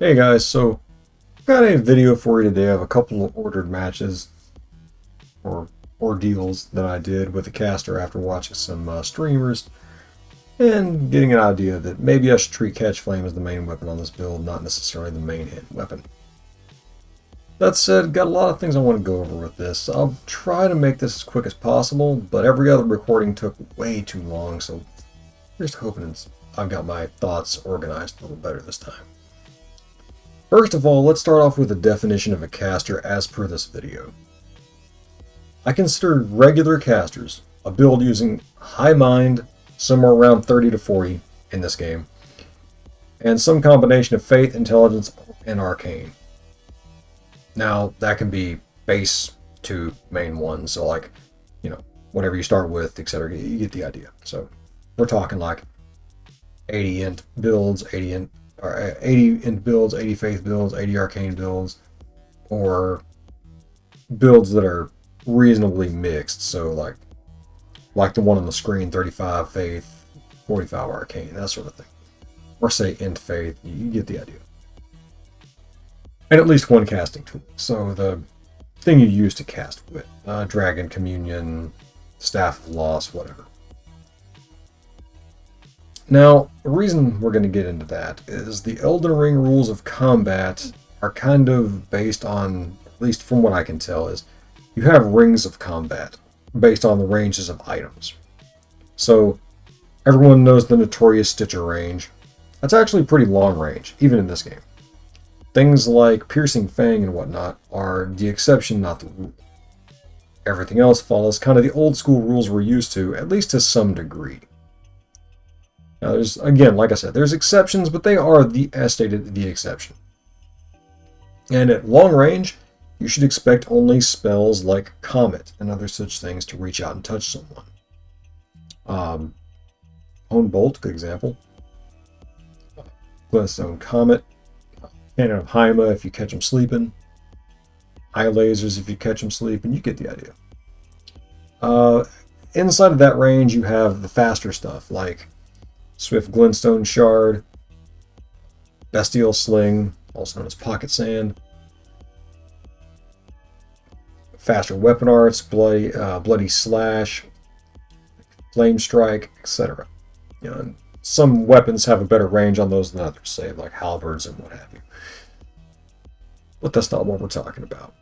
Hey guys, so I've got a video for you today of a couple of ordered matches or ordeals that I did with a caster after watching some streamers and getting an idea that maybe I should treat Catch Flame as the main weapon on this build, not necessarily the main hit weapon. That said, got a lot of things I want to go over with this. I'll try to make this as quick as possible, but every other recording took way too long, so I'm just hoping I've got my thoughts organized a little better this time. First of all, let's start off with the definition of a caster as per this video. I consider regular casters a build using high mind, somewhere around 30 to 40 in this game, and some combination of faith, intelligence, and arcane. Now, that can be base to main one, so like, whatever you start with, etc. You get the idea. So, we're talking like 80 int builds, 80 int builds, 80 faith builds, 80 arcane builds, or builds that are reasonably mixed. So like the one on the screen, 35 faith, 45 arcane, that sort of thing. Or say int faith, you get the idea. And at least one casting tool. So the thing you use to cast with. Dragon, Communion, Staff of Loss, whatever. Now, the reason we're going to get into that is the Elden Ring rules of combat are kind of based on, at least from what I can tell, is you have rings of combat based on the ranges of items. So, everyone knows the notorious Stitcher range. That's actually pretty long range, even in this game. Things like Piercing Fang and whatnot are the exception, not the rule. Everything else follows kind of the old school rules we're used to, at least to some degree. Now, there's, again, like I said, there's exceptions, but they are, as stated, the exception. And at long range, you should expect only spells like Comet and other such things to reach out and touch someone. Hone Bolt, good example. Glintstone Comet. Cannon of Haima if you catch them sleeping. Eye Lasers if you catch them sleeping. You get the idea. Inside of that range, you have the faster stuff, like Swift Glintstone Shard, Bestial Sling, also known as Pocket Sand, faster weapon arts, Bloody Slash, Flame Strike, etc. And some weapons have a better range on those than others, say like halberds and what have you. But that's not what we're talking about.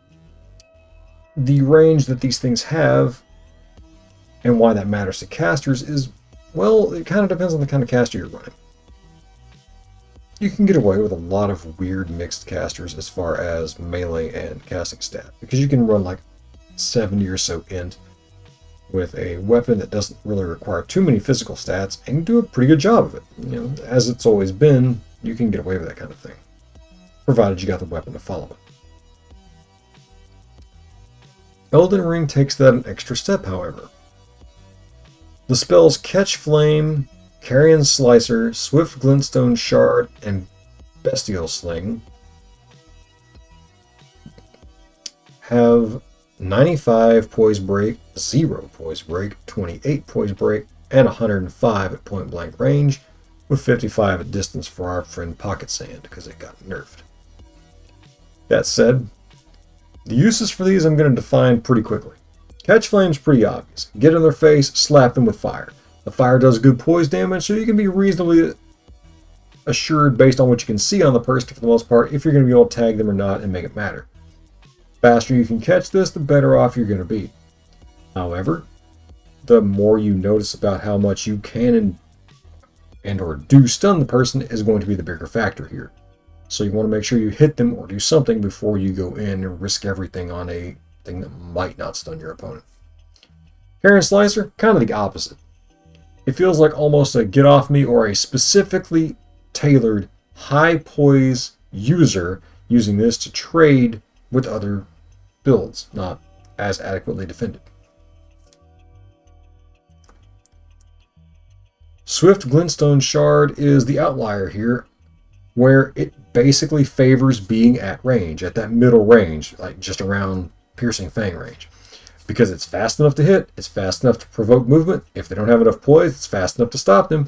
The range that these things have, and why that matters to casters, is, well, it kind of depends on the kind of caster you're running. You can get away with a lot of weird mixed casters as far as melee and casting stat, because you can run like 70 or so int with a weapon that doesn't really require too many physical stats and do a pretty good job of it. As it's always been, you can get away with that kind of thing, provided you got the weapon to follow it. Elden Ring takes that an extra step, however. The spells Catch Flame, Carrion Slicer, Swift Glintstone Shard, and Bestial Sling have 95 Poise Break, 0 Poise Break, 28 Poise Break, and 105 at point blank range, with 55 at distance for our friend Pocket Sand, because it got nerfed. That said, the uses for these I'm going to define pretty quickly. Catch Flame's pretty obvious. Get in their face, slap them with fire. The fire does good poise damage, so you can be reasonably assured based on what you can see on the person for the most part if you're going to be able to tag them or not and make it matter. The faster you can catch this, the better off you're going to be. However, the more you notice about how much you can and or do stun the person is going to be the bigger factor here. So you want to make sure you hit them or do something before you go in and risk everything on a thing that might not stun your opponent. Carrion Slicer, kind of the opposite. It feels like almost a get off me or a specifically tailored high poise user using this to trade with other builds, not as adequately defended. Swift Glintstone Shard is the outlier here, where it basically favors being at range, at that middle range, like just around Piercing Fang range. Because it's fast enough to hit, it's fast enough to provoke movement. If they don't have enough poise, it's fast enough to stop them.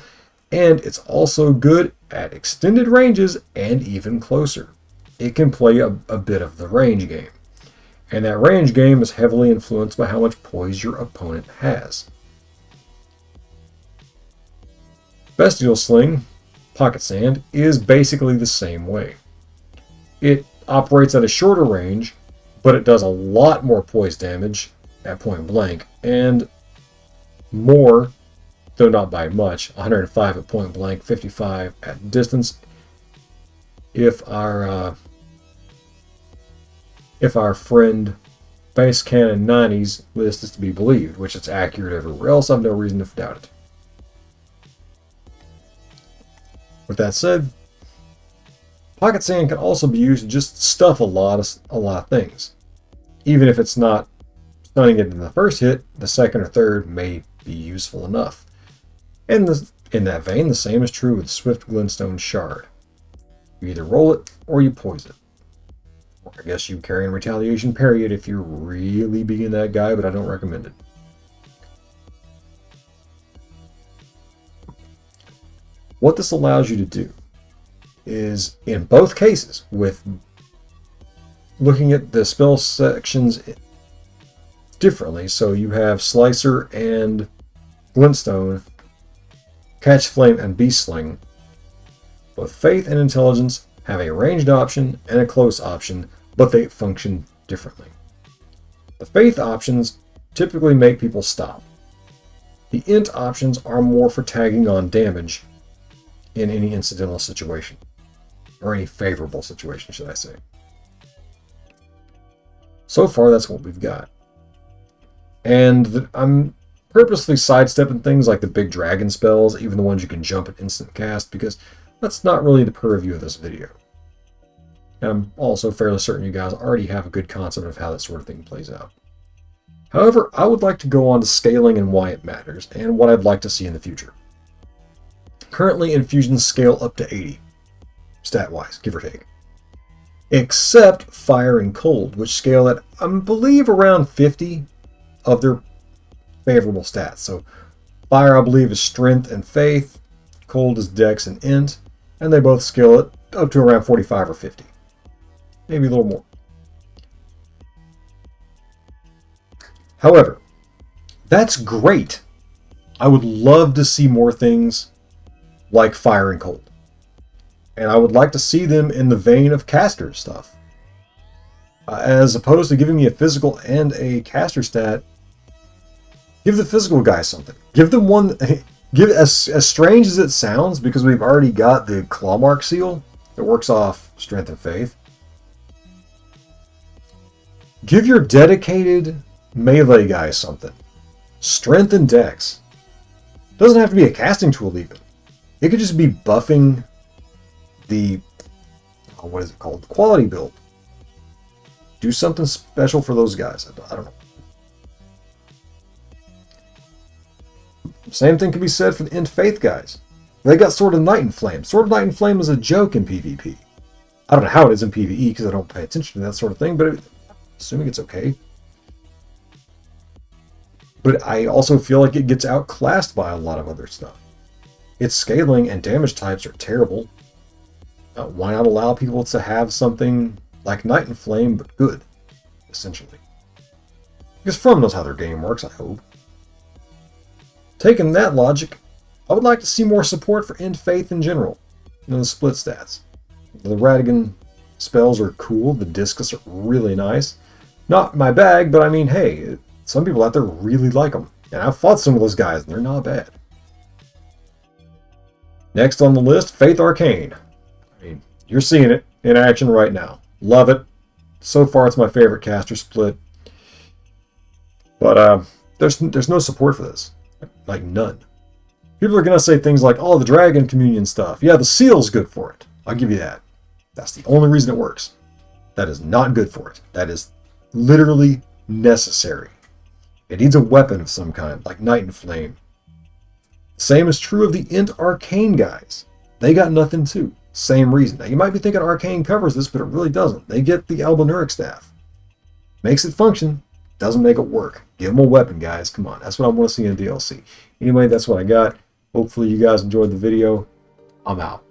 And it's also good at extended ranges and even closer. It can play a bit of the range game. And that range game is heavily influenced by how much poise your opponent has. Bestial Sling, Pocket Sand, is basically the same way. It operates at a shorter range, but it does a lot more poise damage at point blank, and more, though not by much, 105 at point blank, 55 at distance, if our friend Base Cannon 90's list is to be believed, which it's accurate everywhere else. I have no reason to doubt it. With that said, Pocket Sand can also be used to just stuff a lot of things. Even if it's not stunning it in the first hit, the second or third may be useful enough. And in that vein, the same is true with Swift Glintstone Shard. You either roll it or you poise it. Or I guess you carry in Retaliation Parry it if you're really being that guy, but I don't recommend it. What this allows you to do is, in both cases, with looking at the spell sections differently, so you have Slicer and Glintstone, Catch Flame and Beast Sling. Both Faith and Intelligence have a ranged option and a close option, but they function differently. The Faith options typically make people stop. The Int options are more for tagging on damage in any incidental situation, or any favorable situation, should I say. So far, that's what we've got. And I'm purposely sidestepping things like the big dragon spells, even the ones you can jump and instant cast, because that's not really the purview of this video. And I'm also fairly certain you guys already have a good concept of how that sort of thing plays out. However, I would like to go on to scaling and why it matters, and what I'd like to see in the future. Currently, infusions scale up to 80, stat-wise, give or take. Except Fire and Cold, which scale at, I believe, around 50 of their favorable stats. So, Fire, I believe, is Strength and Faith, Cold is Dex and Int, and they both scale it up to around 45 or 50. Maybe a little more. However, that's great. I would love to see more things like Fire and Cold. And I would like to see them in the vein of caster stuff. As opposed to giving me a physical and a caster stat, give the physical guy something. Give them one, give as strange as it sounds, because we've already got the Claw Mark seal that works off Strength and Faith. Give your dedicated melee guy something. Strength and Dex. Doesn't have to be a casting tool even. It could just be buffing the, what is it called? Quality build. Do something special for those guys. I don't know. Same thing can be said for the Int Faith guys. They got Sword of Night and Flame. Sword of Night and Flame is a joke in PvP. I don't know how it is in PvE because I don't pay attention to that sort of thing, but assuming it's okay. But I also feel like it gets outclassed by a lot of other stuff. Its scaling and damage types are terrible. Why not allow people to have something like Night and Flame, but good, essentially? Because From knows how their game works, I hope. Taking that logic, I would like to see more support for Int Faith in general, and the split stats. The Radigan spells are cool, the Discus are really nice. Not my bag, but I mean, hey, some people out there really like them. And I've fought some of those guys, and they're not bad. Next on the list, Faith Arcane. I mean, you're seeing it in action right now. Love it. So far, it's my favorite caster split. But there's no support for this. Like, none. People are going to say things like, oh, the Dragon Communion stuff. Yeah, the seal's good for it. I'll give you that. That's the only reason it works. That is not good for it. That is literally necessary. It needs a weapon of some kind, like Night and Flame. Same is true of the Int Arcane guys. They got nothing too. Same reason. Now, you might be thinking Arcane covers this, but it really doesn't. They get the Albinuric staff. Makes it function. Doesn't make it work. Give them a weapon, guys. Come on. That's what I want to see in DLC. Anyway, that's what I got. Hopefully you guys enjoyed the video. I'm out.